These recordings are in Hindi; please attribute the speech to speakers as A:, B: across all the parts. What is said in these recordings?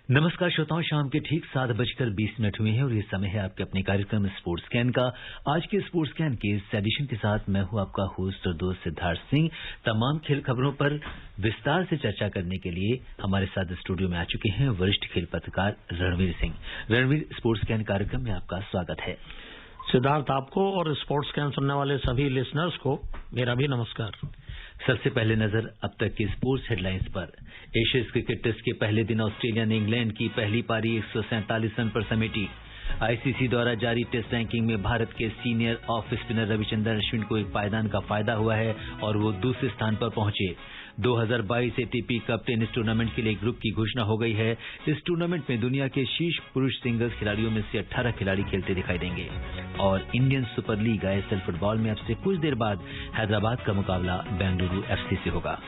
A: नमस्कार श्रोताओं, शाम के ठीक 7:20 हुए हैं और ये समय है आपके अपने कार्यक्रम स्पोर्ट्स स्कैन का। आज के स्पोर्ट्स स्कैन के इस एडिशन के साथ मैं हूं आपका होस्ट और दोस्त सिद्धार्थ सिंह। तमाम खेल खबरों पर विस्तार से चर्चा करने के लिए हमारे साथ स्टूडियो में आ चुके हैं वरिष्ठ खेल पत्रकार रणवीर सिंह। रणवीर, स्पोर्ट्स स्कैन कार्यक्रम में आपका स्वागत है।
B: सिद्धार्थ, आपको और स्पोर्ट्स स्कैन सुनने वाले सभी लिसनर्स को मेरा भी नमस्कार।
A: सबसे पहले नजर अब तक की स्पोर्ट्स हेडलाइंस पर। एशियन क्रिकेट टेस्ट के पहले दिन ऑस्ट्रेलिया ने इंग्लैंड की पहली पारी 147 रन पर समेटी। आईसीसी द्वारा जारी टेस्ट रैंकिंग में भारत के senior off spinner Ravichandran Ashwin को एक पायदान का फायदा हुआ है और वो दूसरे स्थान पर पहुंचे। 2022 एटीपी कप टेनिस टूर्नामेंट के लिए ग्रुप की घोषणा हो गई है। इस टूर्नामेंट में दुनिया के शीर्ष पुरुष सिंगल्स खिलाड़ियों में से 18 खिलाड़ी खेलते दिखाई देंगे। और Indian super league ISL football में अब से कुछ देर बाद हैदराबाद का मुकाबला बेंगलुरु एफसी से होगा।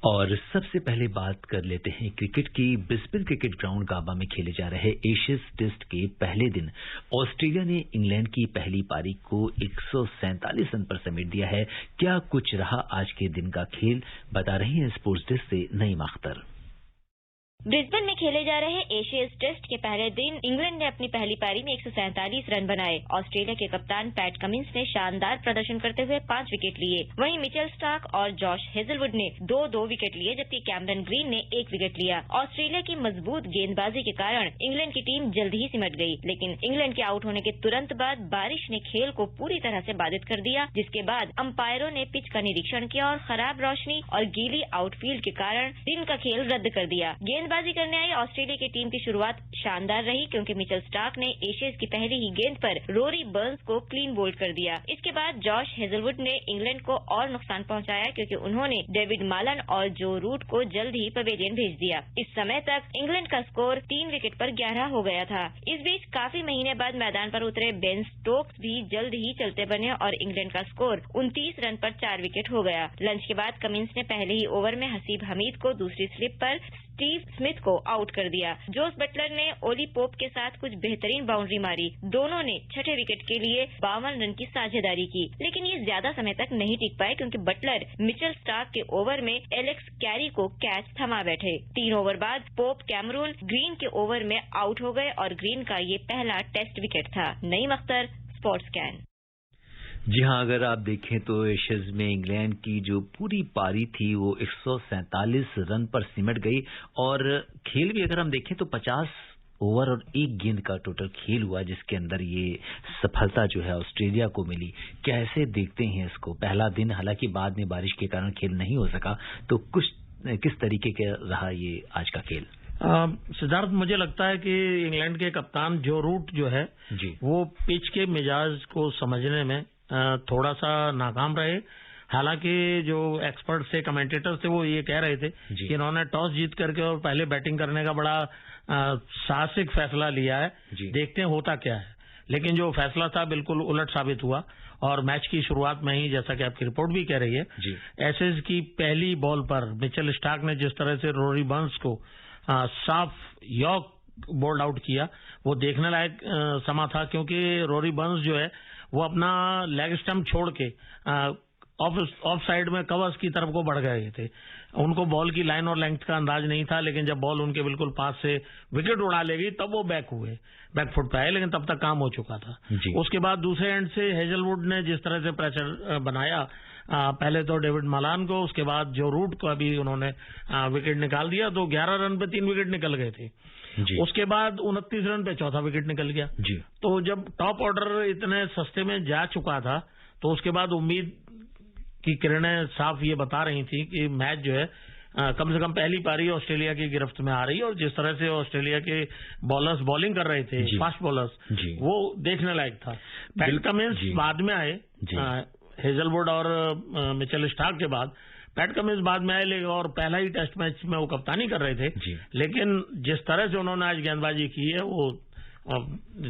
A: और सबसे पहले बात कर लेते हैं क्रिकेट की। ब्रिस्बेन क्रिकेट ग्राउंड गाबा में खेले जा रहे एशियस टेस्ट के पहले दिन ऑस्ट्रेलिया ने इंग्लैंड की पहली पारी को 147 रन पर समेट दिया है। क्या कुछ रहा आज के दिन का खेल, बता रही हैं स्पोर्ट्स डेस्क से नईम अख्तर।
C: ब्रिस्बेन में खेले जा रहे एशियस टेस्ट के पहले दिन इंग्लैंड ने अपनी पहली पारी में 147 रन बनाए। ऑस्ट्रेलिया के कप्तान पैट कमिंस ने शानदार प्रदर्शन करते हुए 5 विकेट लिए। वहीं मिचेल स्टार्क और जॉश हेजलवुड ने 2-2 विकेट लिए, जबकि कैमरन ग्रीन ने 1 विकेट लिया। ऑस्ट्रेलिया की मजबूत गेंदबाजी के कारण इंग्लैंड की टीम जल्द ही सिमट गई, लेकिन इंग्लैंड के आउट होने के तुरंत बाद बारिश ने खेल को पूरी तरह से बाधित कर दिया, जिसके बाद अंपायरों ने पिच का निरीक्षण किया और खराब रोशनी और गीली आउटफील्ड के कारण दिन का खेल रद्द कर दिया। गेंदबाजी करने आई ऑस्ट्रेलिया की टीम की शुरुआत शानदार रही, क्योंकि मिचेल स्टार्क ने एशियस की पहली ही गेंद पर रोरी बर्न्स को क्लीन बोल्ड कर दिया। इसके बाद जॉश हेजलवुड ने इंग्लैंड को और नुकसान पहुंचाया, क्योंकि उन्होंने डेविड मालन और जो रूट को जल्द ही पवेलियन भेज दिया। इस समय तक इंग्लैंड का स्कोर 3 विकेट पर 11 हो गया था। इस बीच काफी महीने बाद मैदान पर उतरे बेन स्टोक्स भी जल्द ही चलते बने और इंग्लैंड का स्कोर 29 रन पर 4 विकेट हो गया। लंच के बाद कमिंस ने पहले ही ओवर में हसीब हमीद को दूसरी स्लिप पर स्टीव स्मिथ को आउट कर दिया। जोस बटलर ने ओली पोप के साथ कुछ बेहतरीन बाउंड्री मारी। दोनों ने छठे विकेट के लिए 52 रन की साझेदारी की, लेकिन ये ज्यादा समय तक नहीं टिक पाए, क्योंकि बटलर मिचेल स्टार्क के ओवर में एलेक्स कैरी को कैच थमा बैठे। 3 ओवर बाद पोप कैमरून ग्रीन के ओवर में आउट हो गए और ग्रीन का ये पहला टेस्ट विकेट था। Naeem Akhtar, sports scan.
A: जी हां, अगर आप देखें तो एशियज में इंग्लैंड की जो पूरी पारी थी वो 147 रन पर सिमट गई और खेल भी अगर हम देखें तो 50 ओवर और 1 गेंद का टोटल खेल हुआ, जिसके अंदर ये सफलता जो है ऑस्ट्रेलिया को मिली। कैसे देखते हैं इसको? पहला दिन, हालांकि बाद में बारिश के कारण खेल नहीं हो सका, तो किस तरीके का रहा ये आज का खेल?
B: सिद्धार्थ, मुझे लगता है कि इंग्लैंड के कप्तान जो रूट जो है
A: जी, वो
B: पिच के मिजाज को समझने में थोड़ा सा नाकाम रहे। हालांकि जो एक्सपर्ट थे, कमेंटेटर थे, वो ये कह रहे थे कि इन्होंने टॉस जीत करके और पहले बैटिंग करने का बड़ा साहसिक फैसला लिया है, देखते हैं होता क्या है। लेकिन जो फैसला था बिल्कुल उलट साबित हुआ और मैच की शुरुआत में ही, जैसा कि आपकी रिपोर्ट भी कह रही है, एशेज की पहली बॉल पर मिचेल स्टार्क ने जिस तरह से रोरी बर्न्स को साफ यॉर्क बोल्ड आउट किया, वो देखने लायक समा था, क्योंकि रोरी बर्न्स जो है वो अपना लेग स्टंप छोड़ के ऑफ साइड में कवर्स की तरफ को बढ़ गए थे। उनको बॉल की लाइन और लेंथ का अंदाज नहीं था, लेकिन जब बॉल उनके बिल्कुल पास से विकेट उड़ा ले गई तब वो बैकफुट पे आए, लेकिन तब तक काम हो चुका था। उसके बाद दूसरे एंड से हेजलवुड ने जिस तरह से प्रेशर बनाया, पहले तो डेविड मालान को, उसके बाद जो रूट को अभी उन्होंने विकेट निकाल दिया, तो 11 रन पे 3 विकेट निकल गए थे। उसके बाद 29 रन पे चौथा विकेट निकल गया। तो जब टॉप ऑर्डर इतने सस्ते में जा चुका था, तो उसके बाद उम्मीद की किरणें साफ ये बता रही थी कि मैच जो है कम से कम पहली पारी ऑस्ट्रेलिया की गिरफ्त में आ रही है। और जिस तरह से ऑस्ट्रेलिया के बॉलर्स बॉलिंग कर रहे थे, फास्ट बॉलर्स, वो देखने लायक था। पैट कमिंस बाद में आए, हेजलवुड और मिचेल स्टार्क के बाद पैट कमिंस बाद में आए, और पहला ही टेस्ट मैच में वो कप्तानी कर रहे थे। लेकिन जिस तरह से उन्होंने आज गेंदबाजी की है, वो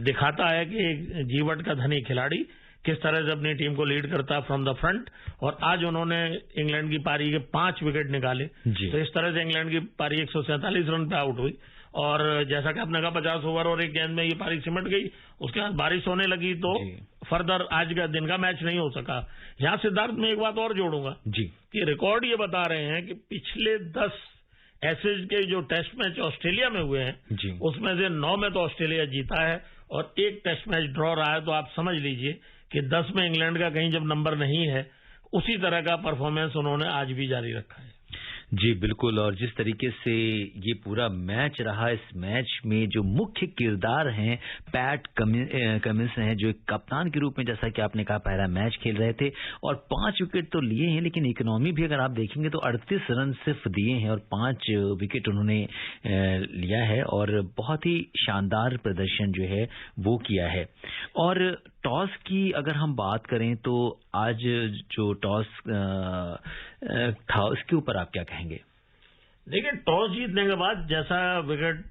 B: दिखाता है कि जीवट का धनी खिलाड़ी किस तरह से अपनी टीम को लीड करता है फ्रॉम द फ्रंट, और आज उन्होंने इंग्लैंड की पारी के 5 विकेट निकाले। तो इस तरह से इंग्लैंड की पारी 147 रन पे आउट हुई, और जैसा कि आपने कहा 50 ओवर और 1 गेंद में ये पारी सिमट गई। उसके बाद बारिश होने लगी तो फर्दर आज का दिन का मैच नहीं हो सका। यहाँ सिद्धार्थ में एक बात और जोड़ूंगा जी, कि रिकॉर्ड ये बता रहे हैं कि पिछले 10 एसेज के जो टेस्ट मैच ऑस्ट्रेलिया में हुए हैं उसमें से 9 में तो ऑस्ट्रेलिया जीता है और 1 टेस्ट मैच ड्रॉ रहा है। तो आप समझ लीजिए कि 10 में इंग्लैंड का कहीं जब नंबर नहीं है, उसी तरह का परफॉर्मेंस उन्होंने आज भी जारी रखा है।
A: जी बिल्कुल, और जिस तरीके से ये पूरा मैच रहा, इस मैच में जो मुख्य किरदार हैं पैट कमिंस हैं, जो एक कप्तान के रूप में, जैसा कि आपने कहा, पहला मैच खेल रहे थे और 5 विकेट तो लिए हैं, लेकिन इकोनॉमी भी अगर आप देखेंगे तो 38 रन सिर्फ दिए हैं और 5 विकेट उन्होंने लिया है और बहुत ही शानदार प्रदर्शन जो है वो किया है। और टॉस की अगर हम बात करें तो आज जो टॉस था उसके ऊपर आप क्या कहेंगे?
B: देखिए, टॉस जीतने के बाद जैसा विकेट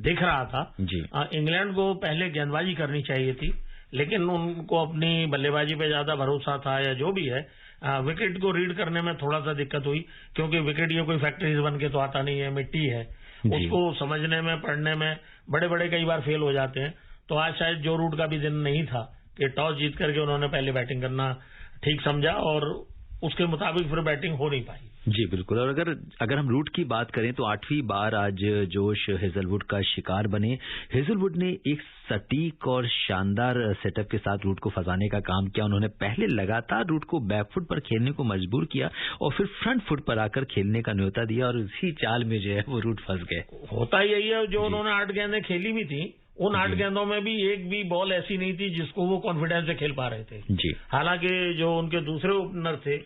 B: दिख रहा था जी, इंग्लैंड को पहले गेंदबाजी करनी चाहिए थी, लेकिन उनको अपनी बल्लेबाजी पे ज्यादा भरोसा था या जो भी है, विकेट को रीड करने में थोड़ा सा दिक्कत हुई, क्योंकि विकेट ये कोई फैक्ट्रीज बन के तो आता नहीं है, मिट्टी है, उसको समझने में, पढ़ने में बड़े बड़े कई बार फेल हो जाते हैं। तो आज शायद जो रूट का भी दिन नहीं था कि टॉस जीत करके उन्होंने पहले बैटिंग करना ठीक समझा और उसके मुताबिक फिर बैटिंग हो नहीं पाई।
A: जी बिल्कुल, और अगर हम रूट की बात करें तो 8वीं बार आज जोश हेजलवुड का शिकार बने। हेजलवुड ने एक सटीक और शानदार सेटअप के साथ रूट को फंसाने का काम किया। उन्होंने पहले लगातार रूट को बैकफुट पर खेलने को मजबूर किया और फिर फ्रंट फुट पर आकर खेलने का न्योता दिया और उसी चाल में जो है वो रूट फंस गए।
B: होता यही है, जो उन्होंने 8 गेंदें खेली भी थी, उन 8 गेंदों में भी एक भी बॉल ऐसी नहीं थी जिसको वो कॉन्फिडेंस से खेल पा रहे थे जी। हालांकि जो उनके दूसरे ओपनर थे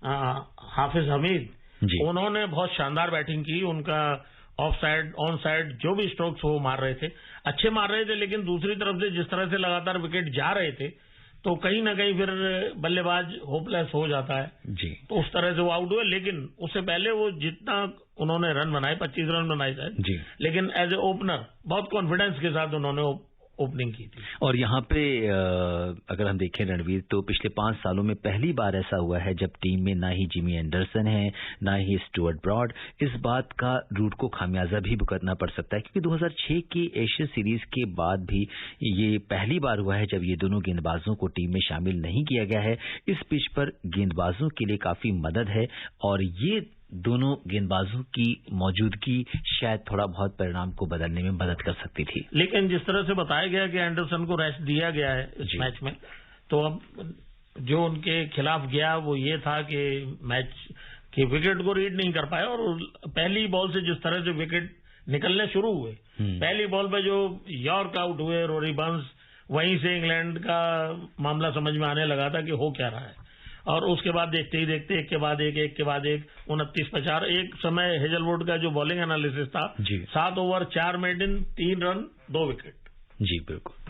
B: हाफिज हमीद, उन्होंने बहुत शानदार बैटिंग की। उनका ऑफ साइड, ऑन साइड जो भी स्ट्रोक्स वो मार रहे थे, अच्छे मार रहे थे, लेकिन दूसरी तरफ से जिस तरह से लगातार विकेट जा रहे थे तो कहीं ना कहीं फिर बल्लेबाज होपलेस हो जाता है जी। तो उस तरह से वो आउट हुए, लेकिन उससे पहले वो जितना उन्होंने रन बनाए, 25 रन बनाए थे, लेकिन एज ए ओपनर बहुत कॉन्फिडेंस के साथ उन्होंने ओपनिंग की थी।
A: और यहाँ पे अगर हम देखें रणवीर, तो पिछले 5 सालों में पहली बार ऐसा हुआ है जब टीम में ना ही जिमी एंडरसन है, ना ही स्टुअर्ट ब्रॉड। इस बात का रूट को खामियाजा भी भुगतना पड़ सकता है, क्योंकि 2006 की एशिया सीरीज के बाद भी ये पहली बार हुआ है जब ये दोनों गेंदबाजों को टीम में शामिल नहीं किया गया है। इस पिच पर गेंदबाजों के लिए काफी मदद है और ये दोनों गेंदबाजों की मौजूदगी शायद थोड़ा बहुत परिणाम को बदलने में मदद कर सकती थी।
B: लेकिन जिस तरह से बताया गया कि एंडरसन को रेस्ट दिया गया है इस मैच में, तो अब जो उनके खिलाफ गया वो ये था कि मैच के विकेट को रीड नहीं कर पाए और पहली बॉल से जिस तरह से विकेट निकलने शुरू हुए, पहली बॉल पे जो यॉर्क आउट हुए रोरी बर्न्स, वहीं से इंग्लैंड का मामला समझ में आने लगा था कि हो क्या रहा है। और उसके बाद देखते ही देखते एक के बाद एक 29 पे 4 एक समय हेजलवुड का जो बॉलिंग एनालिसिस था 7 ओवर 4 मेडन 3 रन 2 विकेट।
A: जी बिल्कुल।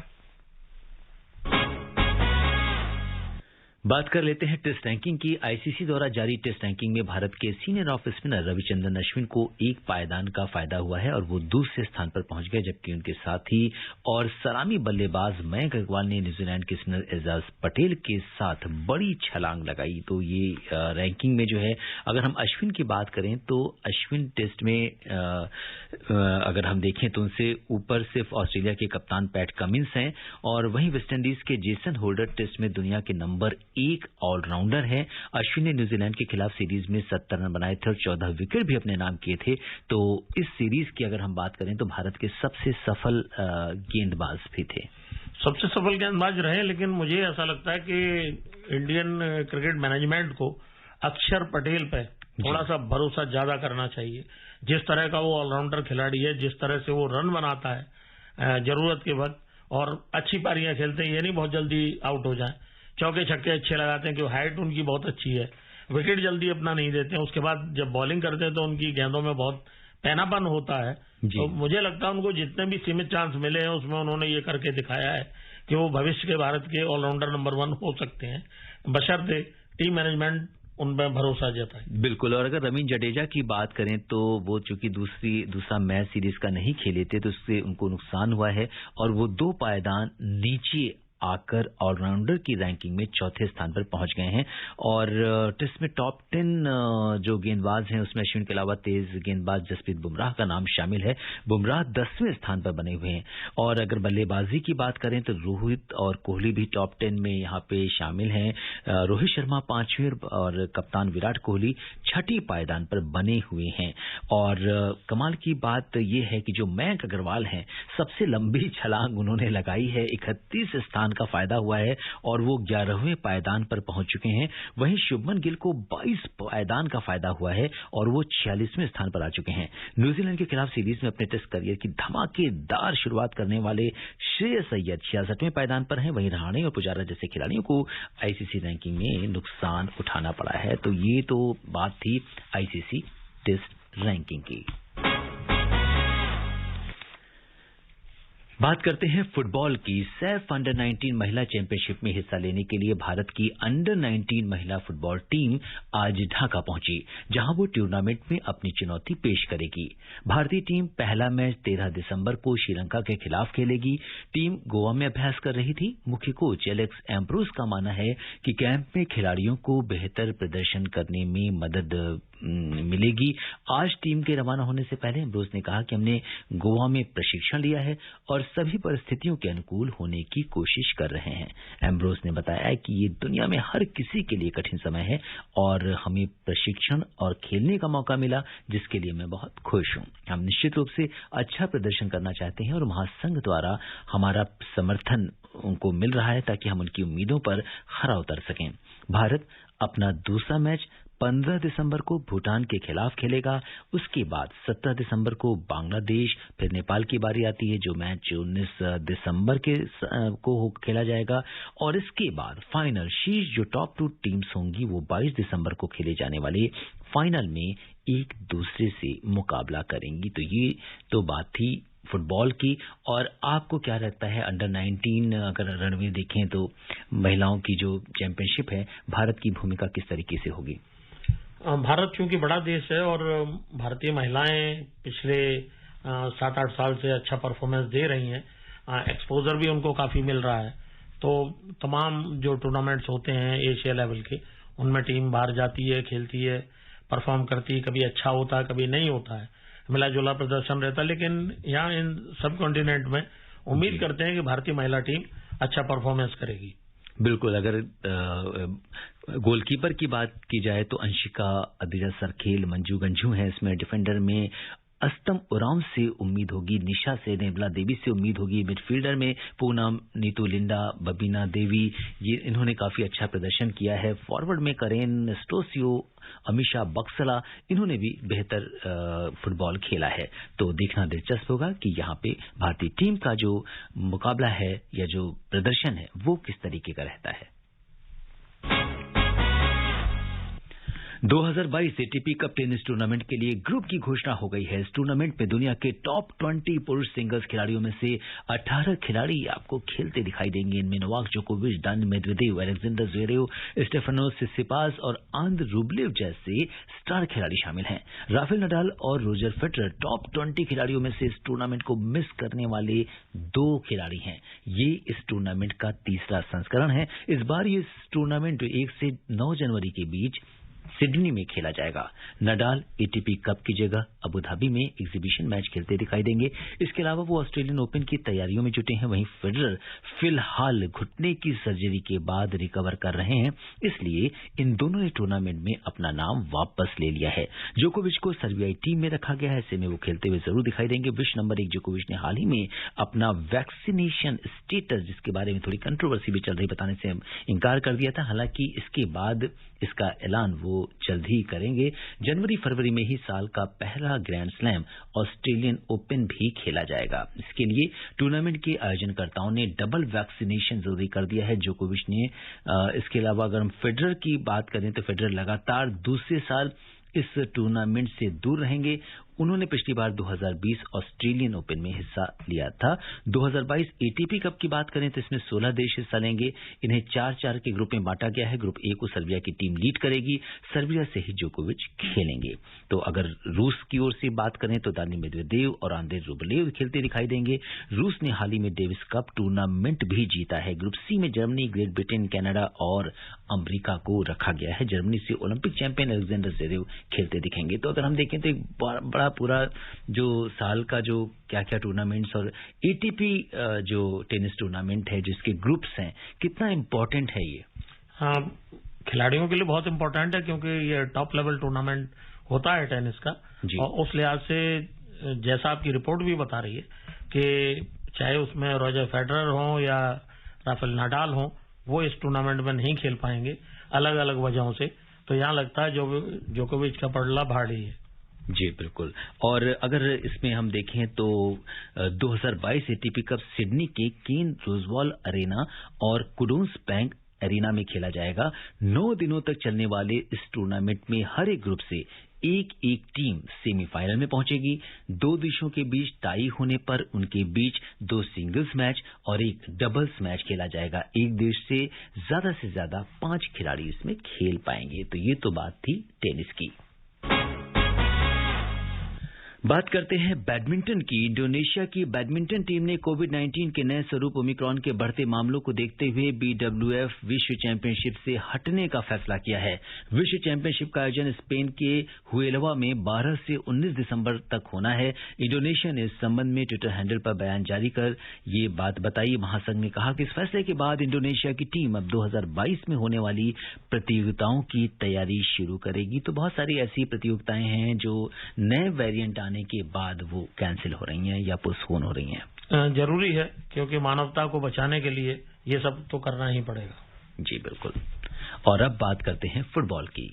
A: बात कर लेते हैं टेस्ट रैंकिंग की। आईसीसी द्वारा जारी टेस्ट रैंकिंग में भारत के senior off spinner Ravichandran Ashwin को एक पायदान का फायदा हुआ है और वो दूसरे स्थान पर पहुंच गए, जबकि उनके साथी और सलामी बल्लेबाज मयंक अग्रवाल ने न्यूजीलैंड के स्पिनर एजाज पटेल के साथ बड़ी छलांग लगाई। तो ये रैंकिंग में जो है, अगर हम अश्विन की बात करें तो अश्विन टेस्ट में अगर हम देखें तो उनसे ऊपर सिर्फ ऑस्ट्रेलिया के कप्तान पैट कमिंस हैं और वहीं वेस्टइंडीज के जेसन होल्डर टेस्ट में दुनिया के नंबर 1 ऑलराउंडर है। अश्विन ने न्यूजीलैंड के खिलाफ सीरीज में 70 रन बनाए थे और 14 विकेट भी अपने नाम किए थे। तो इस सीरीज की अगर हम बात करें तो भारत के सबसे सफल गेंदबाज भी थे।
B: सबसे सफल गेंदबाज रहे, लेकिन मुझे ऐसा लगता है कि इंडियन क्रिकेट मैनेजमेंट को अक्षर पटेल पे थोड़ा सा भरोसा ज्यादा करना चाहिए। जिस तरह का वो ऑलराउंडर खिलाड़ी है, जिस तरह से वो रन बनाता है जरूरत के वक्त और अच्छी पारियां खेलते हैं, ये नहीं बहुत जल्दी आउट हो जाए, चौके छक्के अच्छे लगाते हैं, क्योंकि हाइट उनकी बहुत अच्छी है, विकेट जल्दी अपना नहीं देते हैं। उसके बाद जब बॉलिंग करते हैं तो उनकी गेंदों में बहुत पैनापन होता है। तो मुझे लगता है उनको जितने भी सीमित चांस मिले हैं उसमें उन्होंने ये करके दिखाया है कि वो भविष्य के भारत के ऑलराउंडर नंबर 1 हो सकते हैं, बशर्ते टीम मैनेजमेंट उनमें भरोसा जताए।
A: बिल्कुल। और अगर रवींद्र जडेजा की बात करें तो वो चूंकि दूसरा मैच सीरीज का नहीं खेले थे तो उससे उनको नुकसान हुआ है और वो 2 पायदान नीचे आकर ऑलराउंडर की रैंकिंग में चौथे स्थान पर पहुंच गए हैं और टेस्ट में टॉप 10 जो गेंदबाज हैं उसमें अश्विन के अलावा तेज गेंदबाज जसप्रीत बुमराह का नाम शामिल है। बुमराह 10वें स्थान पर बने हुए हैं और अगर बल्लेबाजी की बात करें तो रोहित और कोहली भी टॉप 10 में यहाँ पे शामिल हैं। रोहित शर्मा 5वें और कप्तान विराट कोहली 6ठी पायदान पर बने हुए हैं। और कमाल की बात यह है कि जो मयंक अग्रवाल हैं सबसे लंबी छलांग उन्होंने लगाई है, 31 स्थान का फायदा हुआ है और वो 11वें पायदान पर पहुंच चुके हैं। वहीं शुभमन गिल को 22 पायदान का फायदा हुआ है और वो 46वें स्थान पर आ चुके हैं। न्यूजीलैंड के खिलाफ सीरीज में अपने टेस्ट करियर की धमाकेदार शुरुआत करने वाले श्रेयस अय्यर 66वें पायदान पर हैं। वहीं रहाणे और पुजारा जैसे खिलाड़ियों को आईसीसी रैंकिंग में नुकसान उठाना पड़ा है। तो ये तो बात थी आईसीसी टेस्ट रैंकिंग की। बात करते हैं फुटबॉल की। सैफ अंडर 19 महिला चैंपियनशिप में हिस्सा लेने के लिए भारत की अंडर 19 महिला फुटबॉल टीम आज ढाका पहुंची, जहां वो टूर्नामेंट में अपनी चुनौती पेश करेगी। भारतीय टीम पहला मैच 13 दिसंबर को श्रीलंका के खिलाफ खेलेगी। टीम गोवा में अभ्यास कर रही थी। मुख्य कोच एलेक्स एम्ब्रोस का मानना है कि कैंप में खिलाड़ियों को बेहतर प्रदर्शन करने में मदद मिलेगी। आज टीम के रवाना होने से पहले एम्ब्रोस ने कहा कि हमने गोवा में प्रशिक्षण लिया है और सभी परिस्थितियों के अनुकूल होने की कोशिश कर रहे हैं। एम्ब्रोस ने बताया कि ये दुनिया में हर किसी के लिए कठिन समय है और हमें प्रशिक्षण और खेलने का मौका मिला, जिसके लिए मैं बहुत खुश हूं। हम निश्चित रूप से अच्छा प्रदर्शन करना चाहते हैं और महासंघ द्वारा हमारा समर्थन उनको मिल रहा है ताकि हम उनकी उम्मीदों पर खरा उतर सकें। भारत अपना दूसरा मैच 15 दिसंबर को भूटान के खिलाफ खेलेगा। उसके बाद 17 दिसंबर को बांग्लादेश, फिर नेपाल की बारी आती है जो मैच 19 दिसंबर को खेला जाएगा और इसके बाद फाइनल शीर्ष जो टॉप 2 टीम्स होंगी वो 22 दिसंबर को खेले जाने वाले फाइनल में एक दूसरे से मुकाबला करेंगी। तो ये तो बात थी फुटबॉल की। और आपको क्या लगता है अंडर 19 अगर रणवीर देखें तो महिलाओं की जो चैंपियनशिप है भारत की भूमिका किस तरीके से होगी?
B: भारत चूंकि बड़ा देश है और भारतीय महिलाएं पिछले 7-8 साल से अच्छा परफॉर्मेंस दे रही हैं, एक्सपोजर भी उनको काफी मिल रहा है। तो तमाम जो टूर्नामेंट्स होते हैं एशिया लेवल के, उनमें टीम बाहर जाती है, खेलती है, परफॉर्म करती है, कभी अच्छा होता है कभी नहीं होता है, मिला जुला प्रदर्शन रहता है। लेकिन यहाँ इन सब कॉन्टिनेंट में उम्मीद करते हैं कि भारतीय महिला टीम अच्छा परफॉर्मेंस करेगी।
A: बिल्कुल। अगर गोलकीपर की बात की जाए तो अंशिका, अदिरा सरखेल, मंजू गंजू हैं इसमें। डिफेंडर में अस्तम उरांव से उम्मीद होगी, निशा से, नेबला देवी से उम्मीद होगी। मिडफील्डर में पूनम, नीतू लिंडा, बबीना देवी, ये इन्होंने काफी अच्छा प्रदर्शन किया है। फॉरवर्ड में करेन स्टोसियो, अमीशा बक्सला, इन्होंने भी बेहतर फुटबॉल खेला है। तो देखना दिलचस्प होगा कि यहाँ पे भारतीय टीम का जो मुकाबला है या जो प्रदर्शन है वो किस तरीके का रहता है। 2022 एटीपी कप टेनिस टूर्नामेंट के लिए ग्रुप की घोषणा हो गई है। इस टूर्नामेंट में दुनिया के टॉप 20 पुरुष सिंगल्स खिलाड़ियों में से 18 खिलाड़ी आपको खेलते दिखाई देंगे। इनमें नोवाक जोकोविच, Daniil Medvedev, Alexander Zverev, Stefanos Tsitsipas और आंद्रे रूबलेव जैसे स्टार खिलाड़ी शामिल हैं। राफेल नडाल और रोजर फेडरर टॉप 20 खिलाड़ियों में से इस टूर्नामेंट को मिस करने वाले 2 खिलाड़ी हैं। ये इस टूर्नामेंट का तीसरा संस्करण है। इस बार ये टूर्नामेंट 1 से 9 जनवरी के बीच सिडनी में खेला जाएगा। नडाल एटीपी कप की जगह अबू धाबी में एग्जीबिशन मैच खेलते दिखाई देंगे। इसके अलावा वो ऑस्ट्रेलियन ओपन की तैयारियों में जुटे हैं। वहीं फेडरर फिलहाल घुटने की सर्जरी के बाद रिकवर कर रहे हैं, इसलिए इन दोनों ने टूर्नामेंट में अपना नाम वापस ले लिया है। जोकोविच को सर्बियाई टीम में रखा गया है, ऐसे में वो खेलते हुए जरूर दिखाई देंगे। विश्व नंबर 1 जोकोविच ने हाल ही में अपना वैक्सीनेशन स्टेटस, जिसके बारे में थोड़ी कंट्रोवर्सी भी चल रही, बताने से इंकार कर दिया था। हालांकि इसके बाद इसका ऐलान वो जल्द ही करेंगे। जनवरी फरवरी में ही साल का पहला ग्रैंड स्लैम ऑस्ट्रेलियन ओपन भी खेला जाएगा। इसके लिए टूर्नामेंट के आयोजनकर्ताओं ने डबल वैक्सीनेशन जरूरी कर दिया है। जोकोविच ने इसके अलावा अगर हम फेडरर की बात करें तो फेडरर लगातार दूसरे साल इस टूर्नामेंट से दूर रहेंगे। उन्होंने पिछली बार 2020 ऑस्ट्रेलियन ओपन में हिस्सा लिया था। 2022 एटीपी कप की बात करें तो इसमें 16 देश हिस्सा लेंगे। इन्हें 4-4 के ग्रुप में बांटा गया है। ग्रुप ए को सर्बिया की टीम लीड करेगी। सर्बिया से ही जोकोविच खेलेंगे। तो अगर रूस की ओर से बात करें तो दानिल मेदवेदेव और आंद्रे रूबलेव खेलते दिखाई देंगे। रूस ने हाल ही में डेविस कप टूर्नामेंट भी जीता है। ग्रुप सी में जर्मनी, ग्रेट ब्रिटेन, कनाडा और अमेरिका को रखा गया है। जर्मनी से ओलंपिक चैंपियन अलेक्जेंडर ज़वेरेव खेलते दिखेंगे। तो अगर हम देखें तो एक बड़ा पूरा जो साल का जो क्या-क्या टूर्नामेंट्स और एटीपी जो टेनिस टूर्नामेंट है जिसके ग्रुप्स हैं, कितना इम्पोर्टेंट है ये?
B: हाँ, खिलाड़ियों के लिए बहुत इम्पोर्टेंट है क्योंकि ये टॉप लेवल टूर्नामेंट होता है टेनिस का। और उस लिहाज से जैसा आपकी रिपोर्ट भी बता रही है कि चाहे उसमें रॉजर फेडरर हो या राफेल नाडाल हो, वो इस टूर्नामेंट में नहीं खेल पाएंगे अलग अलग वजहों से। तो यहाँ लगता है जोकोविच का पड़ला भारी है।
A: जी बिल्कुल। और अगर इसमें हम देखें तो 2022 एटीपी कप सिडनी के केन रोजबॉल अरेना और कुडोन्स बैंक एरिना में खेला जाएगा। 9 दिनों तक चलने वाले इस टूर्नामेंट में हर एक ग्रुप से एक टीम सेमीफाइनल में पहुंचेगी। 2 देशों के बीच टाई होने पर उनके बीच 2 सिंगल्स मैच और एक डबल्स मैच खेला जाएगा। एक देश से ज्यादा 5 खिलाड़ी इसमें खेल पाएंगे। तो ये तो बात थी टेनिस की। बात करते हैं बैडमिंटन की। इंडोनेशिया की बैडमिंटन टीम ने कोविड-19 के नए स्वरूप ओमिक्रॉन के बढ़ते मामलों को देखते हुए BWF विश्व चैंपियनशिप से हटने का फैसला किया है। विश्व चैंपियनशिप का आयोजन स्पेन के हुएलवा में 12 से 19 दिसंबर तक होना है। इंडोनेशिया ने इस संबंध में ट्विटर हैंडल पर बयान जारी कर ये बात बताई। महासंघ ने कहा कि इस फैसले के बाद इंडोनेशिया की टीम अब 2022 में होने वाली प्रतियोगिताओं की तैयारी शुरू करेगी। तो बहुत सारी ऐसी प्रतियोगिताएं हैं जो नए वेरिएंट के बाद वो कैंसिल हो रही हैं या पोस्टपोन हो रही हैं।
B: जरूरी है क्योंकि मानवता को बचाने के लिए ये सब तो करना ही पड़ेगा।
A: जी बिल्कुल। और अब बात करते हैं फुटबॉल की।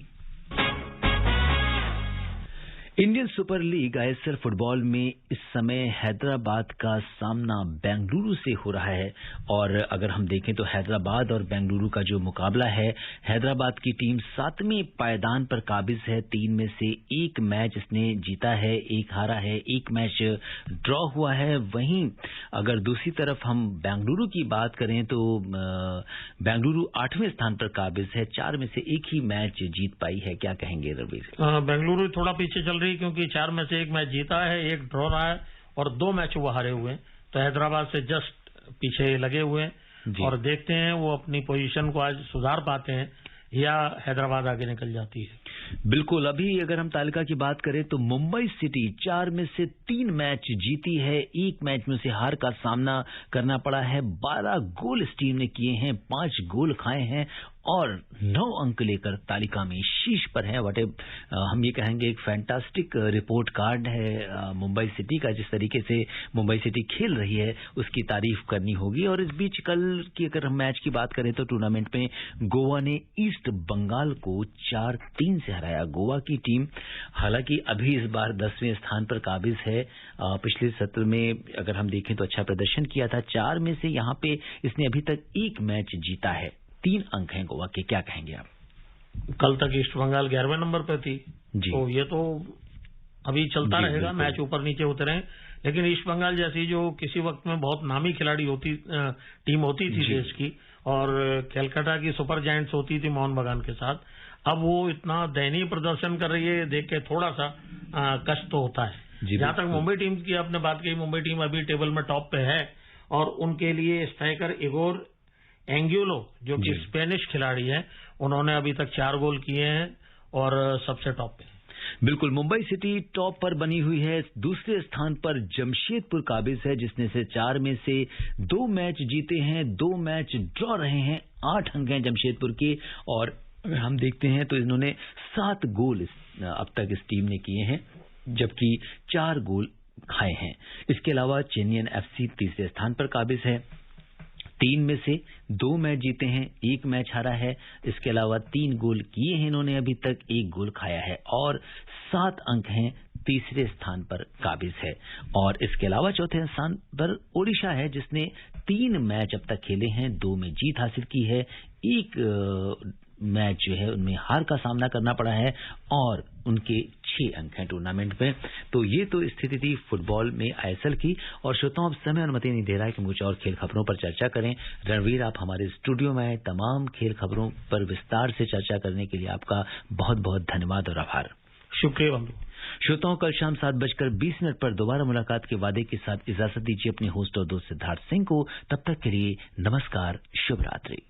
A: Indian super league ISL football में इस समय हैदराबाद का सामना बेंगलुरु से हो रहा है। और अगर हम देखें तो हैदराबाद और बेंगलुरु का जो मुकाबला है, हैदराबाद की टीम 7वें पायदान पर काबिज है। 3 में से 1 मैच इसने जीता है, 1 हारा है, 1 मैच ड्रॉ हुआ है। वहीं अगर दूसरी तरफ हम बेंगलुरु की बात करें तो बेंगलुरु 8वें स्थान पर काबिज है। 4 में से 1 ही मैच जीत पाई है। क्या कहेंगे रवीर?
B: बेंगलुरु थोड़ा पीछे चल रही क्योंकि 4 में से 1 मैच जीता है, 1 ड्रॉ रहा है और 2 मैच वो हारे हुए हैं। तो हैदराबाद से जस्ट पीछे लगे हुए हैं और देखते हैं वो अपनी पोजीशन को आज सुधार पाते हैं या हैदराबाद आगे निकल जाती है।
A: बिल्कुल। अभी अगर हम तालिका की बात करें तो मुंबई सिटी 4 में से 3 मैच जीती है। 1 मैच में से हार का सामना करना पड़ा है। 12 गोल इस टीम ने किए हैं, 5 गोल खाए हैं और 9 अंक लेकर तालिका में शीर्ष पर है। हम ये कहेंगे एक फैंटास्टिक रिपोर्ट कार्ड है मुंबई सिटी का। जिस तरीके से मुंबई सिटी खेल रही है उसकी तारीफ करनी होगी। और इस बीच कल की अगर हम मैच की बात करें तो टूर्नामेंट में गोवा ने ईस्ट बंगाल को 4-3 से हराया। गोवा की टीम हालांकि अभी इस बार 10वें स्थान पर काबिज है। पिछले सत्र में अगर हम देखें तो अच्छा प्रदर्शन किया था। 4 में से यहाँ पे इसने अभी तक 1 मैच जीता है। 3 अंक हैं गोवा के। क्या कहेंगे आप?
B: कल तक ईस्ट बंगाल 11वें नंबर पर थी जी। तो ये तो अभी चलता रहेगा, मैच ऊपर नीचे होते रहे। लेकिन ईस्ट बंगाल जैसी जो किसी वक्त में बहुत नामी खिलाड़ी टीम होती थी देश की और कैलकाटा की सुपर जायंट्स होती थी मोहन बगान के साथ, अब वो इतना दयनीय प्रदर्शन कर रही है, देख के थोड़ा सा कष्ट तो होता है। जहां तक मुंबई टीम की आपने बात की, मुंबई टीम अभी टेबल में टॉप पे है और उनके लिए स्ट्राइकर इगोर एंग्युलो जो कि स्पेनिश खिलाड़ी है, उन्होंने अभी तक 4 गोल किए हैं और सबसे टॉप पे।
A: बिल्कुल। मुंबई सिटी टॉप पर बनी हुई है। दूसरे स्थान पर जमशेदपुर काबिज है जिसने से 4 में से 2 मैच जीते हैं, 2 मैच ड्रॉ रहे हैं। 8 अंक हैं जमशेदपुर के। और अगर हम देखते हैं तो इन्होंने 7 गोल अब तक इस टीम ने किए हैं जबकि 4 गोल खाए हैं। इसके अलावा चेन्नई FC तीसरे स्थान पर काबिज है। 3 में से 2 मैच जीते हैं, 1 मैच हारा है। इसके अलावा 3 गोल किए हैं इन्होंने अभी तक, 1 गोल खाया है और 7 अंक हैं। तीसरे स्थान पर काबिज है। और इसके अलावा चौथे स्थान पर ओडिशा है जिसने 3 मैच अब तक खेले हैं, 2 में जीत हासिल की है, 1 मैच जो है उनमें हार का सामना करना पड़ा है और उनके 6 अंक हैं टूर्नामेंट में। तो ये तो स्थिति थी फुटबॉल में आईएसएल की। और श्रोताओं, अब समय अनुमति नहीं दे रहा है कि हम कुछ और खेल खबरों पर चर्चा करें। रणवीर, आप हमारे स्टूडियो में आए, तमाम खेल खबरों पर विस्तार से चर्चा करने के लिए आपका बहुत बहुत धन्यवाद और आभार।
B: शुक्रिया बंधु।
A: श्रोताओं, कल शाम 7:20 पर दोबारा मुलाकात के वादे के साथ इजाजत दीजिए अपने होस्ट और दोस्त सिद्धार्थ सिंह को। तब तक के लिए नमस्कार, शुभ रात्रि।